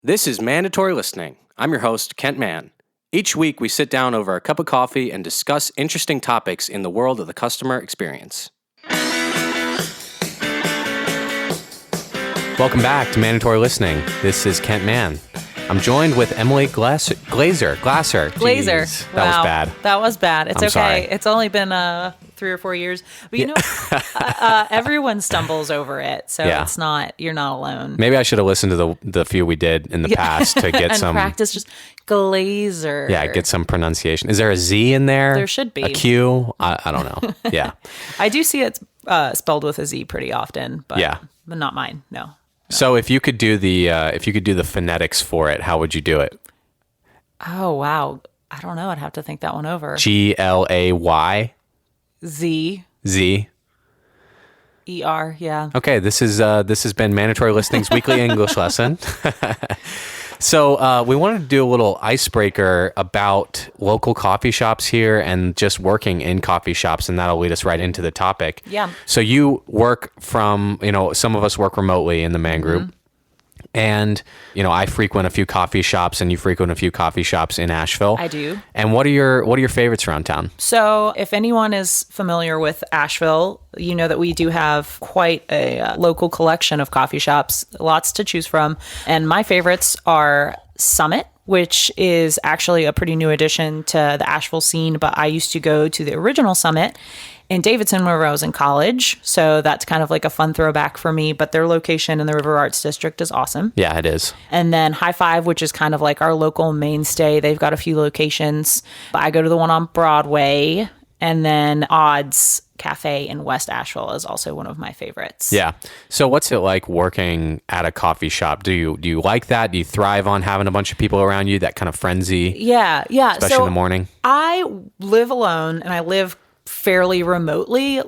This is Mandatory Listening. I'm your host, Kent Mann. Each week, we sit down over a cup of coffee and discuss interesting topics in the world of the customer experience. Welcome back to Mandatory Listening. This is Kent Mann. I'm joined with Emily Glaser. Glaser. Jeez, that was bad. That was bad. It's I'm okay. sorry. It's only been 3 or 4 years. But you know, everyone stumbles over it. So it's not, you're not alone. Maybe I should have listened to the few we did in the past to get and some practice just Glaser. Yeah, get some pronunciation. Is there a Z in there? There should be. A Q? I don't know. Yeah. I do see it spelled with a Z pretty often, but not mine. No. So if you could do the phonetics for it, how would you do it? Oh, wow. I don't know. I'd have to think that one over. Glay. Z. ER, yeah. Okay, this has been Mandatory Listening's weekly English lesson. So we wanted to do a little icebreaker about local coffee shops here and just working in coffee shops, and that'll lead us right into the topic. Yeah. So you work from, some of us work remotely in the Man Group. Mm-hmm. And, I frequent a few coffee shops and you frequent a few coffee shops in Asheville. I do. And what are your favorites around town? So if anyone is familiar with Asheville, you know that we do have quite a local collection of coffee shops, lots to choose from. And my favorites are Summit, which is actually a pretty new addition to the Asheville scene, but I used to go to the original Summit in Davidson where I was in college. So that's kind of like a fun throwback for me, but their location in the River Arts District is awesome. Yeah, it is. And then High Five, which is kind of like our local mainstay. They've got a few locations. I go to the one on Broadway, and then Odds Cafe in West Asheville is also one of my favorites. Yeah. So what's it like working at a coffee shop? Do you like that? Do you thrive on having a bunch of people around you, that kind of frenzy? Yeah. Especially in the morning? I live alone, and I live fairly remotely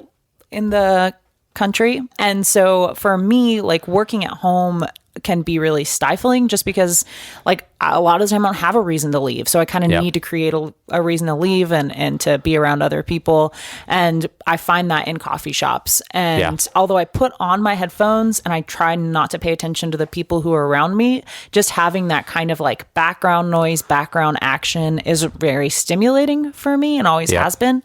in the country. And so for me, like working at home can be really stifling just because like a lot of the time I don't have a reason to leave. So I kind of need to create a reason to leave and to be around other people. And I find that in coffee shops. And although I put on my headphones and I try not to pay attention to the people who are around me, just having that kind of like background noise, background action is very stimulating for me and always has been.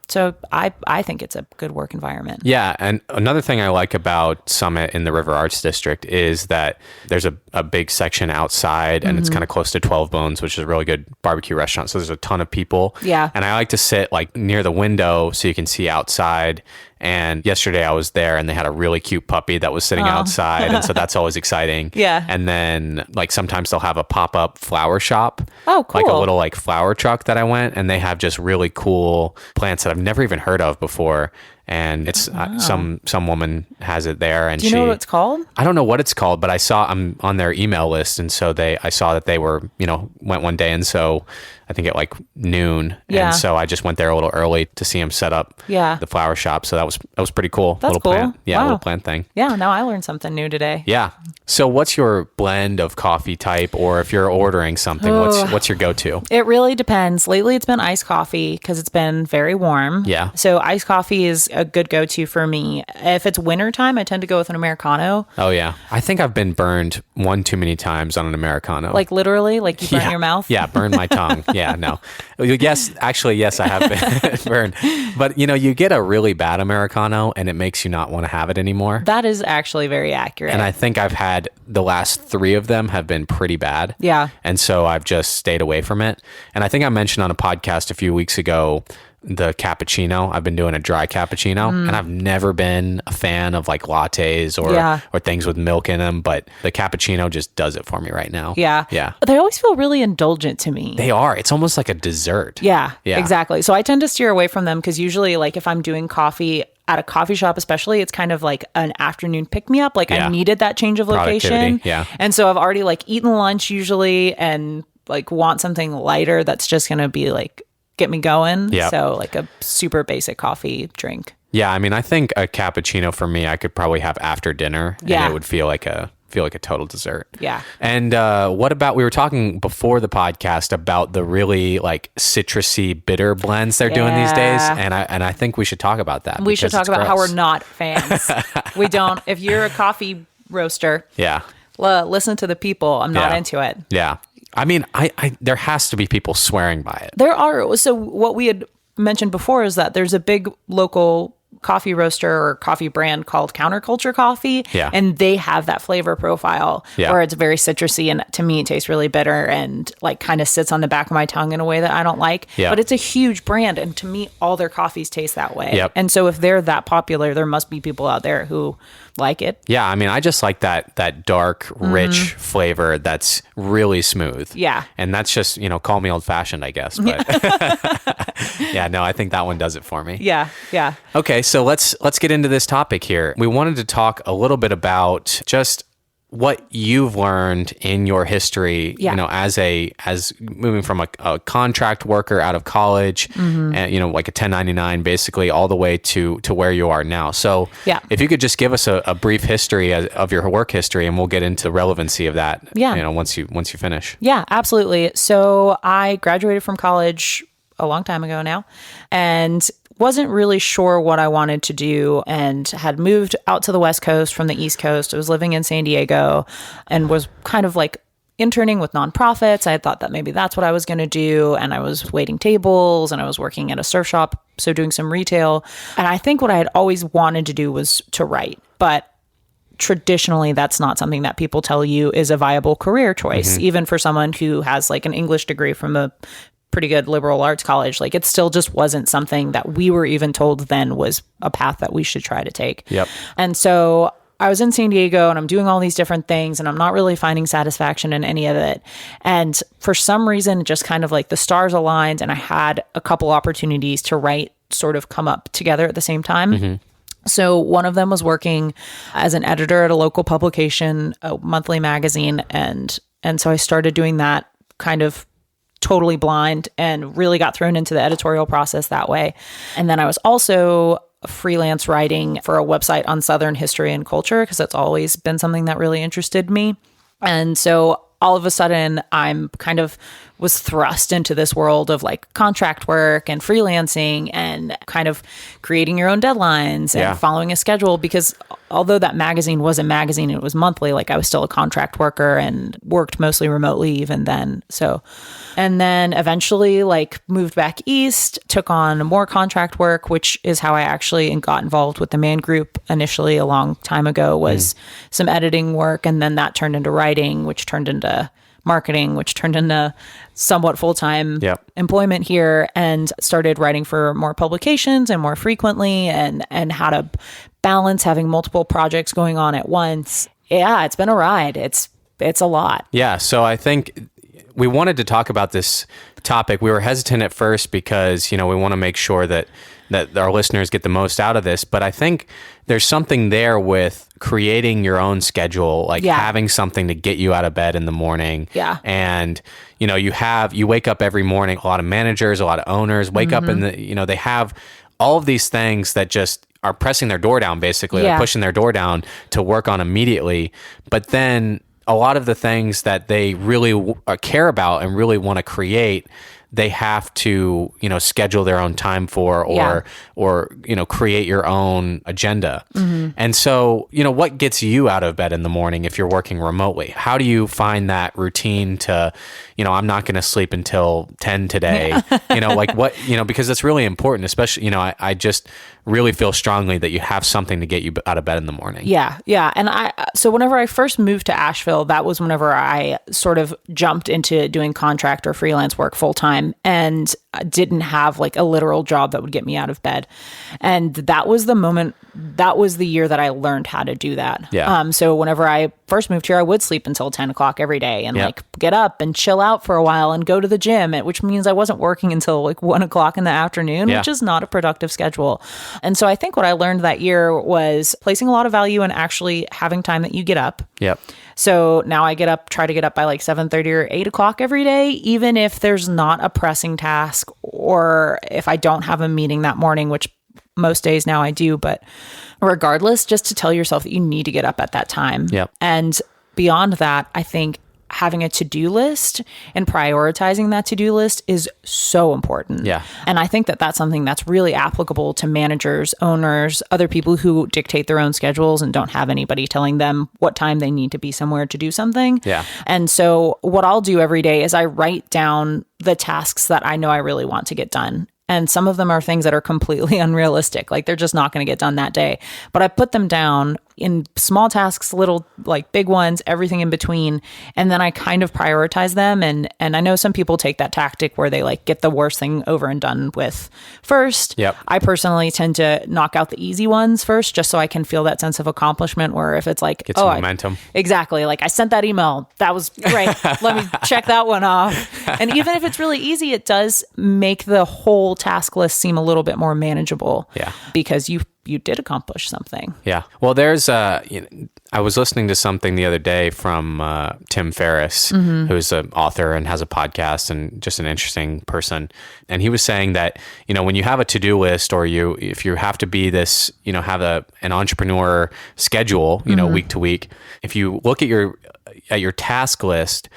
So I think it's a good work environment. Yeah. And another thing I like about Summit in the River Arts District is that there's a big section outside and it's kind of close to 12 Bones, which is a really good barbecue restaurant. So there's a ton of people. Yeah. And I like to sit like near the window so you can see outside. And yesterday I was there and they had a really cute puppy that was sitting outside. And so that's always exciting. Yeah. And then like sometimes they'll have a pop-up flower shop. Oh, cool. Like a little like flower truck that I went, and they have just really cool plants that I've never even heard of before. And it's some woman has it there. And do you know what it's called? I don't know what it's called, but I'm on their email list. And so I saw that they were, went one day. And so I think at like noon. Yeah. And so I just went there a little early to see them set up the flower shop. So that was pretty cool. That's little cool. Plant. Yeah. Wow. Little plant thing. Yeah. Now I learned something new today. Yeah. So what's your blend of coffee type, or if you're ordering something, what's your go-to? It really depends. Lately it's been iced coffee because it's been very warm. Yeah. So iced coffee is a good go-to for me. If it's wintertime, I tend to go with an Americano. Oh yeah. I think I've been burned one too many times on an Americano. Like literally, like you burn your mouth? Yeah, burn my tongue. Yeah, no. Yes, I have been burned. But you get a really bad Americano and it makes you not want to have it anymore. That is actually very accurate. And I think I've had the last 3 of them have been pretty bad. Yeah. And so I've just stayed away from it. And I think I mentioned on a podcast a few weeks ago the cappuccino. I've been doing a dry cappuccino and I've never been a fan of like lattes or things with milk in them, but the cappuccino just does it for me right now. Yeah. Yeah. They always feel really indulgent to me. They are. It's almost like a dessert. Yeah, exactly. So I tend to steer away from them because usually like if I'm doing coffee at a coffee shop, especially, it's kind of like an afternoon pick me up. Like I needed that change of location. Yeah. And so I've already like eaten lunch usually and like want something lighter that's just going to be like, get me going. Yep. So like a super basic coffee drink. Yeah. I mean, I think a cappuccino for me, I could probably have after dinner and it would feel like a total dessert. Yeah. And what about, we were talking before the podcast about the really like citrusy bitter blends they're doing these days. And I think we should talk about that. We should talk about how we're not fans. We don't, if you're a coffee roaster. Yeah. listen to the people. I'm not Yeah. into it. Yeah. I mean, I there has to be people swearing by it. There are. So what we had mentioned before is that there's a big local coffee roaster or coffee brand called Counterculture Coffee. Yeah. And they have that flavor profile Yeah. where it's very citrusy, and to me it tastes really bitter and like kind of sits on the back of my tongue in a way that I don't like. Yeah. But it's a huge brand, and to me all their coffees taste that way. Yep. And so if they're that popular, there must be people out there who like it. Yeah, I mean, I just like that dark, rich flavor that's really smooth. Yeah. And that's just, call me old fashioned, I guess. But yeah, no, I think that one does it for me. Yeah. Yeah. Okay, so let's get into this topic here. We wanted to talk a little bit about just what you've learned in your history, Yeah. as moving from a contract worker out of college, and like a 1099, basically all the way to where you are now. So Yeah. if you could just give us a brief history of your work history, and we'll get into the relevancy of that. Yeah. Once you finish. Yeah, absolutely. So I graduated from college a long time ago now, and wasn't really sure what I wanted to do, and had moved out to the West Coast from the East Coast. I was living in San Diego and was kind of like interning with nonprofits. I had thought that maybe that's what I was going to do. And I was waiting tables, and I was working at a surf shop, so doing some retail. And I think what I had always wanted to do was to write. But traditionally, that's not something that people tell you is a viable career choice, even for someone who has like an English degree from a pretty good liberal arts college. Like, it still just wasn't something that we were even told then was a path that we should try to take. Yep. And so I was in San Diego, and I'm doing all these different things, and I'm not really finding satisfaction in any of it. And for some reason, just kind of like the stars aligned, and I had a couple opportunities to write sort of come up together at the same time. So one of them was working as an editor at a local publication, a monthly magazine. And so I started doing that kind of totally blind, and really got thrown into the editorial process that way. And then I was also freelance writing for a website on Southern history and culture, because that's always been something that really interested me. And so all of a sudden, I'm kind of was thrust into this world of like contract work and freelancing, and kind of creating your own deadlines and following a schedule, because although that magazine was a magazine, it was monthly, like I was still a contract worker and worked mostly remotely even then. So, and then eventually like moved back east, took on more contract work, which is how I actually got involved with the Man Group initially a long time ago, was some editing work. And then that turned into writing, which turned into marketing, which turned into somewhat full-time employment here, and started writing for more publications and more frequently, and how to balance having multiple projects going on at once. Yeah, it's been a ride. It's a lot. Yeah. So I think we wanted to talk about this topic. We were hesitant at first because, we want to make sure that our listeners get the most out of this. But I think there's something there with creating your own schedule, like having something to get you out of bed in the morning. Yeah. And, you wake up every morning. A lot of managers, a lot of owners wake up and they have all of these things that just are pressing their door down, basically, like pushing their door down to work on immediately. But then a lot of the things that they really care about and really want to create, they have to, schedule their own time for, or create your own agenda. And so, what gets you out of bed in the morning if you're working remotely? How do you find that routine to, I'm not going to sleep until 10 today, like what, because it's really important, especially, I just really feel strongly that you have something to get you out of bed in the morning. Yeah. Yeah. And so whenever I first moved to Asheville, that was whenever I sort of jumped into doing contract or freelance work full time, and didn't have like a literal job that would get me out of bed. And that was the moment, that was the year that I learned how to do that. Yeah. So whenever I first moved here, I would sleep until 10 o'clock every day, and like get up and chill out for a while and go to the gym, which means I wasn't working until like 1 o'clock in the afternoon, which is not a productive schedule. And so I think what I learned that year was placing a lot of value in actually having time that you get up. Yep. So now I try to get up by like 7:30 or 8 o'clock every day, even if there's not a pressing task, or if I don't have a meeting that morning, which most days now I do. But regardless, just to tell yourself that you need to get up at that time. Yep. And beyond that, I think having a to-do list and prioritizing that to-do list is so important. Yeah. And I think that that's something that's really applicable to managers, owners, other people who dictate their own schedules and don't have anybody telling them what time they need to be somewhere to do something. Yeah. And so what I'll do every day is I write down the tasks that I know I really want to get done. And some of them are things that are completely unrealistic. Like they're just not going to get done that day. But I put them down in small tasks, little like big ones, everything in between. And then I kind of prioritize them. And I know some people take that tactic where they like get the worst thing over and done with first. Yep. I personally tend to knock out the easy ones first, just so I can feel that sense of accomplishment where if it's like, get some momentum. Exactly. Like I sent that email. That was great. Let me check that one off. And even if it's really easy, it does make the whole task list seem a little bit more manageable. Yeah. Because you did accomplish something. Yeah. Well, there's I was listening to something the other day from Tim Ferriss, who's an author and has a podcast and just an interesting person. And he was saying that, when you have a to-do list or if you have to be this, have an entrepreneur schedule, week to week, if you look at your task list,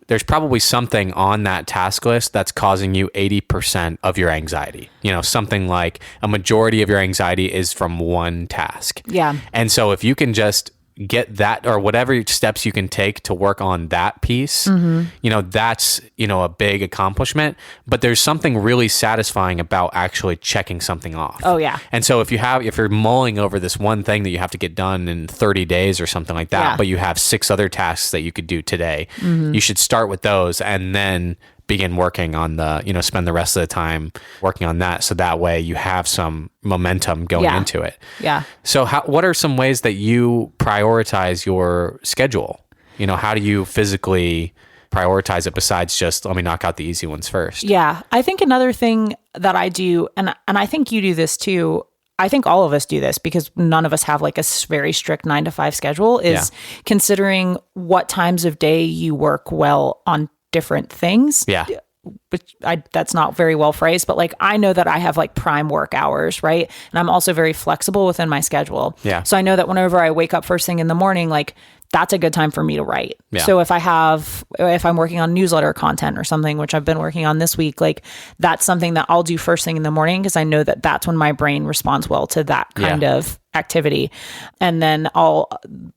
there's probably something on that task list that's causing you 80% of your anxiety. Something like a majority of your anxiety is from one task. Yeah. And so if you can just get that or whatever steps you can take to work on that piece, that's, a big accomplishment, but there's something really satisfying about actually checking something off. Oh yeah. And so if you're mulling over this one thing that you have to get done in 30 days or something like that, but you have 6 other tasks that you could do today, you should start with those and then begin working on spend the rest of the time working on that. So that way you have some momentum going into it. Yeah. So what are some ways that you prioritize your schedule? How do you physically prioritize it besides just let me knock out the easy ones first? Yeah. I think another thing that I do, and I think you do this too, I think all of us do this because none of us have like a very strict 9 to 5 schedule, is considering what times of day you work well on different things. Yeah. Which that's not very well phrased, but like I know that I have like prime work hours, right? And I'm also very flexible within my schedule. Yeah. So I know that whenever I wake up first thing in the morning, like that's a good time for me to write. Yeah. So if I'm working on newsletter content or something, which I've been working on this week, like that's something that I'll do first thing in the morning because I know that that's when my brain responds well to that kind of activity. And then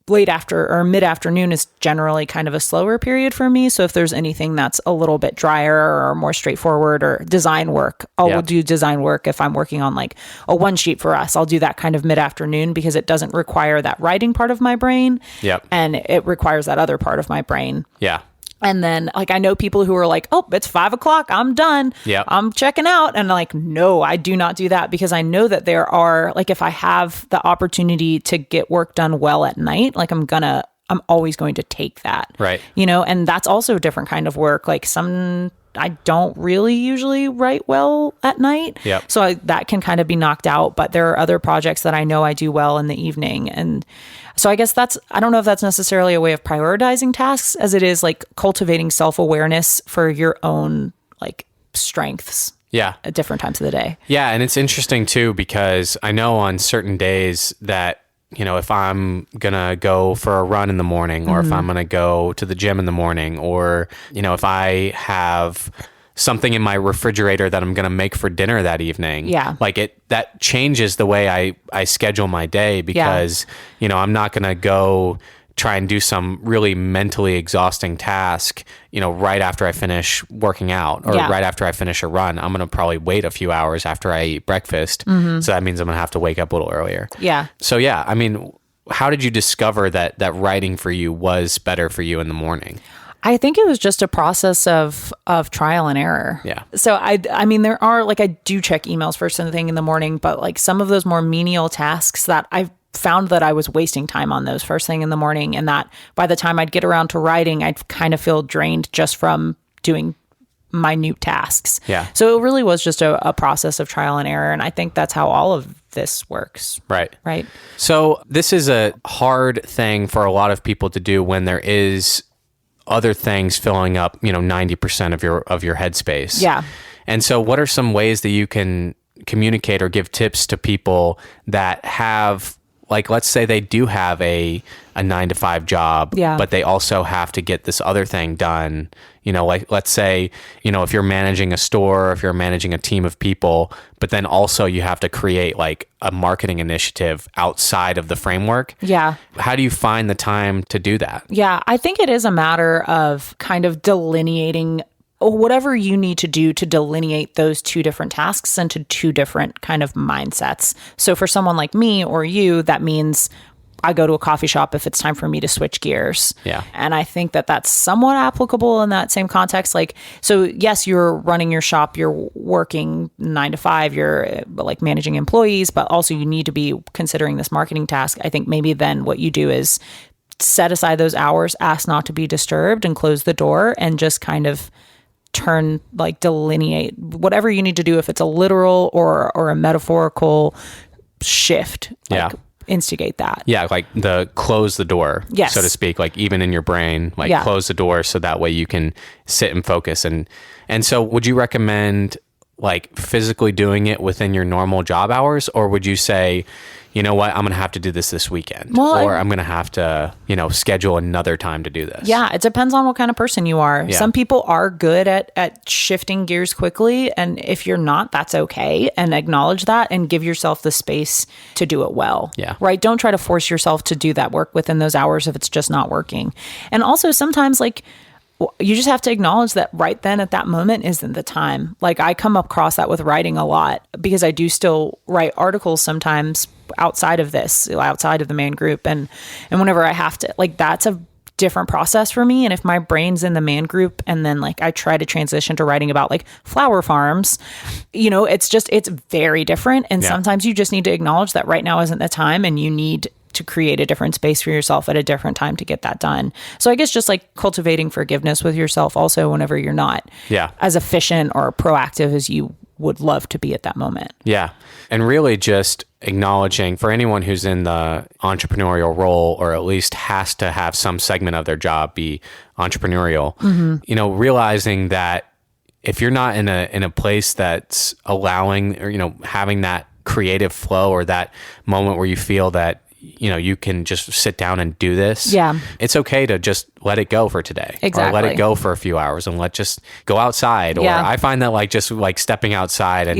late after or mid-afternoon is generally kind of a slower period for me. So if there's anything that's a little bit drier or more straightforward or design work, I'll do design work. If I'm working on like a one sheet for us, I'll do that kind of mid-afternoon because it doesn't require that writing part of my brain. Yep. And it requires that other part of my brain. Yeah. And then like I know people who are like, oh, it's 5 o'clock, I'm done. Yep. I'm checking out. And like, no, I do not do that because I know that there are like, if I have the opportunity to get work done well at night, like I'm always going to take that. Right. And that's also a different kind of work. Like I don't really usually write well at night. Yep. So that can kind of be knocked out, but there are other projects that I know I do well in the evening. And so I guess I don't know if that's necessarily a way of prioritizing tasks as it is like cultivating self-awareness for your own like strengths. Yeah. At different times of the day. Yeah. And it's interesting too, because I know on certain days that, if I'm going to go for a run in the morning or if I'm going to go to the gym in the morning or, if I have something in my refrigerator that I'm going to make for dinner that evening. Yeah. Like that changes the way I schedule my day because, I'm not going to go try and do some really mentally exhausting task, right after I finish working out or right after I finish a run. I'm going to probably wait a few hours after I eat breakfast. So that means I'm going to have to wake up a little earlier. Yeah. So yeah, I mean, how did you discover that writing for you was better for you in the morning? I think it was just a process of trial and error. Yeah. So I mean, there are like, I do check emails first thing in the morning, but like some of those more menial tasks that I've found that I was wasting time on those first thing in the morning, and that by the time I'd get around to writing, I'd kind of feel drained just from doing minute tasks. Yeah. So it really was just a process of trial and error. And I think that's how all of this works. Right. Right. So this is a hard thing for a lot of people to do when there is other things filling up, 90% of your headspace. Yeah. And so what are some ways that you can communicate or give tips to people that have like, let's say they do have a 9 to 5 job, but they also have to get this other thing done. Like, let's say, if you're managing a store, or if you're managing a team of people, but then also you have to create like a marketing initiative outside of the framework. Yeah. How do you find the time to do that? Yeah, I think it is a matter of kind of delineating whatever you need to do to delineate those two different tasks into two different kind of mindsets. So for someone like me or you, that means I go to a coffee shop if it's time for me to switch gears. Yeah. And I think that that's somewhat applicable in that same context. Like, so yes, you're running your shop, you're working 9 to 5, you're like managing employees, but also you need to be considering this marketing task. I think maybe then what you do is set aside those hours, ask not to be disturbed, and close the door, and just kind of delineate whatever you need to do, if it's a literal or a metaphorical shift. Instigate that. Yeah, like close the door, yes, so to speak, like even in your brain, like close the door so that way you can sit and focus. And so would you recommend like physically doing it within your normal job hours, or would you say, you know what, I'm going to have to do this weekend, or I'm going to have to, schedule another time to do this? Yeah, it depends on what kind of person you are. Yeah. Some people are good at shifting gears quickly. And if you're not, that's okay. And acknowledge that and give yourself the space to do it well. Yeah. Right? Don't try to force yourself to do that work within those hours if it's just not working. And also sometimes like, you just have to acknowledge that right then at that moment isn't the time. Like I come across that with writing a lot, because I do still write articles sometimes outside of the main group. And whenever I have to, like, that's a different process for me. And if my brain's in the man group and then like I try to transition to writing about like flower farms, it's very different. And sometimes you just need to acknowledge that right now isn't the time, and you need to create a different space for yourself at a different time to get that done. So I guess just like cultivating forgiveness with yourself also whenever you're not as efficient or proactive as you would love to be at that moment. Yeah. And really just acknowledging, for anyone who's in the entrepreneurial role, or at least has to have some segment of their job be entrepreneurial, realizing that if you're not in a place that's allowing, or, having that creative flow, or that moment where you feel that, you can just sit down and do this. Yeah. It's okay to just let it go for today. Exactly. Or let it go for a few hours and just go outside. Or I find that like just like stepping outside and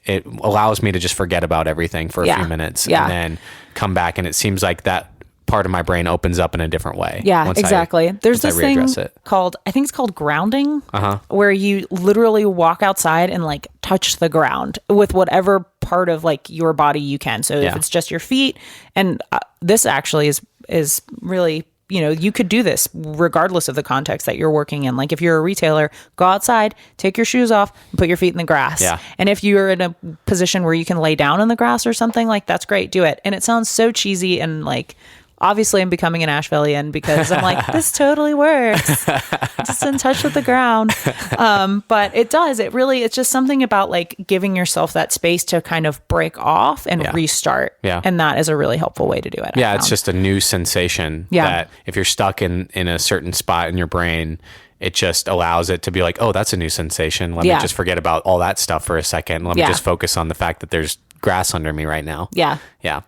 it allows me to just forget about everything for a few minutes and then come back. And it seems like that part of my brain opens up in a different way. Yeah, exactly. There's this thing called, I think it's called grounding, where you literally walk outside and like touch the ground with whatever part of like your body you can. So if it's just your feet, and this actually is really, you could do this regardless of the context that you're working in. Like if you're a retailer, go outside, take your shoes off, and put your feet in the grass. Yeah. And if you're in a position where you can lay down in the grass or something, like that's great, do it. And it sounds so cheesy, and like, obviously I'm becoming an Ashevillean because I'm like, this totally works. Just in touch with the ground. But it does. It's just something about like giving yourself that space to kind of break off and restart. Yeah. And that is a really helpful way to do it. Yeah. It's just a new sensation that if you're stuck in a certain spot in your brain, it just allows it to be like, oh, that's a new sensation. Let me just forget about all that stuff for a second. Let me just focus on the fact that there's grass under me right now. Yeah. Yeah.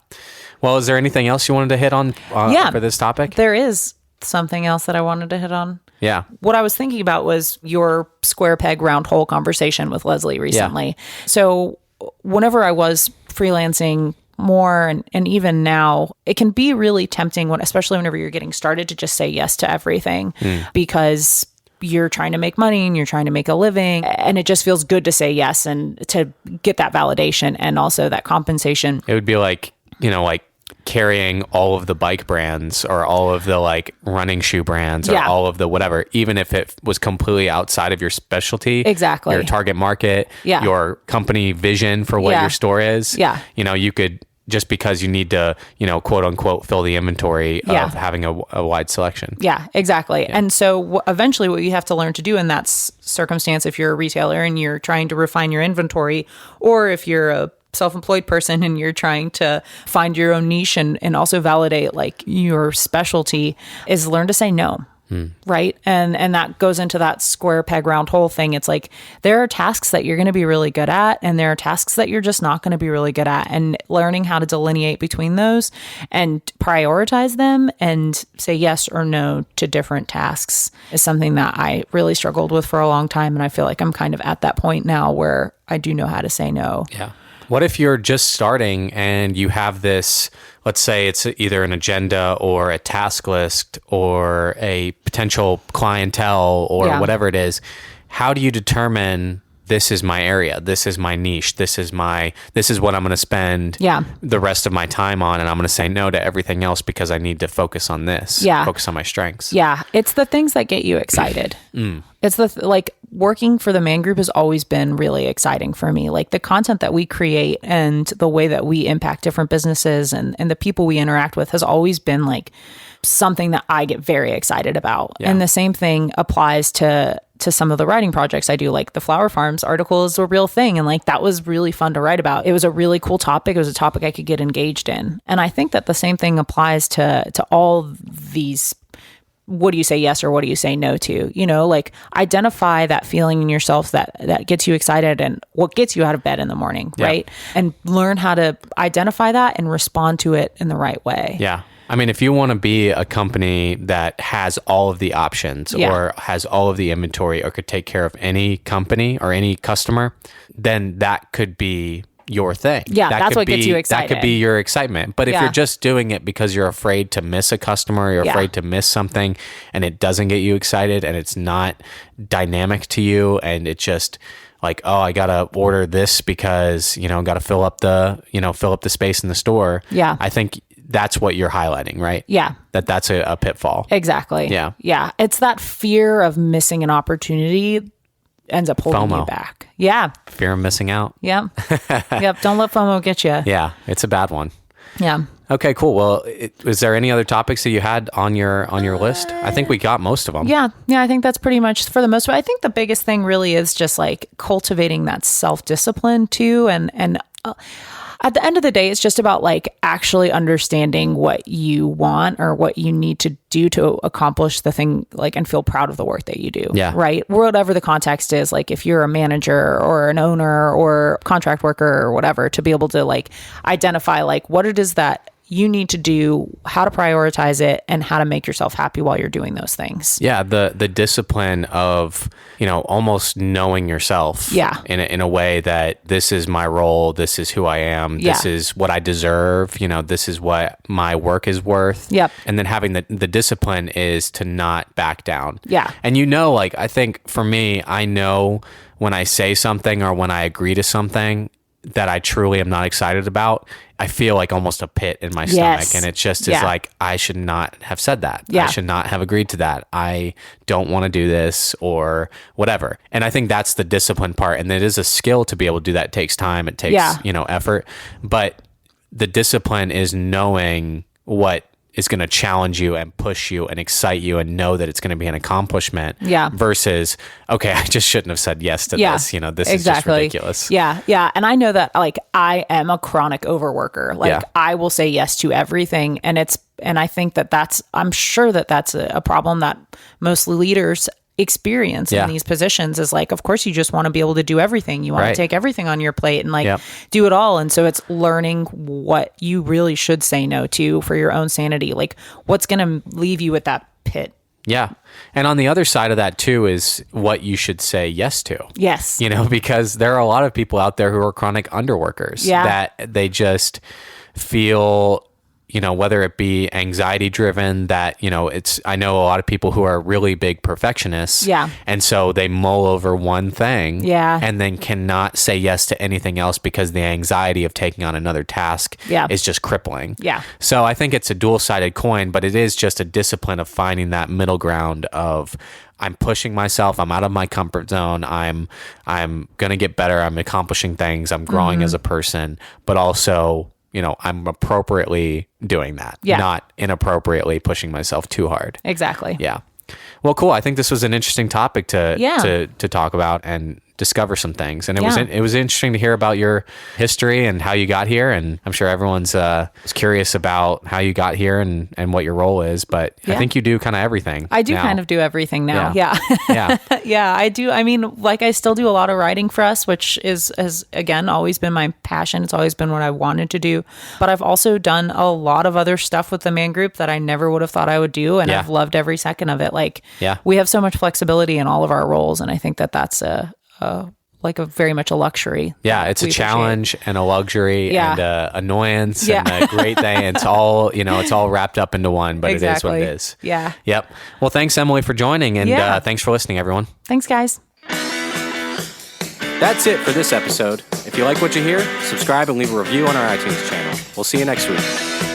Well, is there anything else you wanted to hit on for this topic? There is something else that I wanted to hit on. Yeah. What I was thinking about was your square peg round hole conversation with Leslie recently. Yeah. So whenever I was freelancing more and even now, it can be really tempting, especially whenever you're getting started, to just say yes to everything because you're trying to make money and you're trying to make a living, and it just feels good to say yes and to get that validation and also that compensation. It would be like, like carrying all of the bike brands or all of the like running shoe brands or all of the whatever, even if it was completely outside of your specialty, your target market, your company vision for what your store is. Yeah. You could, just because you need to, quote unquote, fill the inventory of having a wide selection. Yeah, exactly. Yeah. And so eventually what you have to learn to do in that circumstance, if you're a retailer and you're trying to refine your inventory, or if you're a self-employed person and you're trying to find your own niche and also validate like your specialty, is learn to say no. Right. And that goes into that square peg round hole thing. It's like there are tasks that you're going to be really good at, and there are tasks that you're just not going to be really good at. And learning how to delineate between those and prioritize them and say yes or no to different tasks is something that I really struggled with for a long time. And I feel like I'm kind of at that point now where I do know how to say no. Yeah. What if you're just starting and you have this, let's say it's either an agenda or a task list or a potential clientele or whatever it is? How do you determine this is my area, this is my niche, this is what I'm going to spend the rest of my time on, and I'm going to say no to everything else because I need to focus on this, focus on my strengths? Yeah. It's the things that get you excited. It's like working for the Man Group has always been really exciting for me. Like the content that we create and the way that we impact different businesses and the people we interact with has always been like something that I get very excited about. Yeah. And the same thing applies to some of the writing projects I do, like the Flower Farms article is a real thing. And like, that was really fun to write about. It was a really cool topic. It was a topic I could get engaged in. And I think that the same thing applies to all these. What do you say yes or what do you say no to? You know, like identify that feeling in yourself that gets you excited and what gets you out of bed in the morning, right? And learn how to identify that and respond to it in the right way. Yeah. I mean, if you want to be a company that has all of the options or has all of the inventory or could take care of any company or any customer, then that could be your thing. Yeah, that's what gets you excited. That could be your excitement. But if you're just doing it because you're afraid to miss a customer, you're afraid to miss something, and it doesn't get you excited and it's not dynamic to you, and it's just like, oh, I got to order this because, got to fill up the space in the store. Yeah. I think that's what you're highlighting, right? Yeah. That's a pitfall. Exactly. Yeah. Yeah. It's that fear of missing an opportunity ends up holding FOMO. You back. Yeah. Fear of missing out. Yep. Yep. Don't let FOMO get you. Yeah. It's a bad one. Yeah. Okay, cool. Well, is there any other topics that you had on your list? I think we got most of them. Yeah. Yeah. I think that's pretty much for the most part. I think the biggest thing really is just like cultivating that self-discipline too. And at the end of the day, it's just about like actually understanding what you want or what you need to do to accomplish the thing, like, and feel proud of the work that you do. Yeah. Right. Whatever the context is, like if you're a manager or an owner or contract worker or whatever, to be able to like identify like what it is that you need to do, how to prioritize it, and how to make yourself happy while you're doing those things. Yeah, the discipline of, almost knowing yourself in a way that this is my role, this is who I am, this is what I deserve, this is what my work is worth. Yep. And then having the discipline is to not back down. Yeah. And like, I think for me, I know when I say something or when I agree to something that I truly am not excited about, I feel like almost a pit in my stomach. And it just is like, I should not have said that. I should not have agreed to that. I don't want to do this or whatever. And I think that's the discipline part. And it is a skill to be able to do that. It takes time. It takes, effort. But the discipline is knowing what is going to challenge you and push you and excite you and know that it's going to be an accomplishment versus, okay, I just shouldn't have said yes to this. This is just ridiculous. Yeah. Yeah. And I know that like I am a chronic overworker. Like I will say yes to everything. And I think that I'm sure that that's a problem that most leaders experience in these positions is like, of course you just want to be able to do everything. You want to take everything on your plate and like do it all. And so it's learning what you really should say no to for your own sanity. Like what's going to leave you at that pit. Yeah. And on the other side of that too is what you should say yes to. Yes. Because there are a lot of people out there who are chronic underworkers that they just feel, whether it be anxiety driven, that, I know a lot of people who are really big perfectionists. Yeah. And so they mull over one thing. Yeah. And then cannot say yes to anything else because the anxiety of taking on another task is just crippling. Yeah. So I think it's a dual-sided coin, but it is just a discipline of finding that middle ground of, I'm pushing myself. I'm out of my comfort zone. I'm going to get better. I'm accomplishing things. I'm growing as a person, but also, I'm appropriately doing that, not inappropriately pushing myself too hard. Exactly. Yeah. Well, cool. I think this was an interesting topic to talk about and discover some things. And it was interesting to hear about your history and how you got here. And I'm sure everyone's was curious about how you got here and what your role is. But I think you do kind of everything. I do kind of do everything now. Yeah. Yeah. Yeah, I do. I mean, like I still do a lot of writing for us, which has again always been my passion. It's always been what I wanted to do. But I've also done a lot of other stuff with the Man Group that I never would have thought I would do. And I've loved every second of it. Like we have so much flexibility in all of our roles. And I think that that's like a very much a luxury. Yeah, it's a challenge and a luxury and a annoyance and a great thing. It's all, it's all wrapped up into one, but it is what it is. Yeah. Yep. Well, thanks, Emily, for joining, and thanks for listening, everyone. Thanks, guys. That's it for this episode. If you like what you hear, subscribe and leave a review on our iTunes channel. We'll see you next week.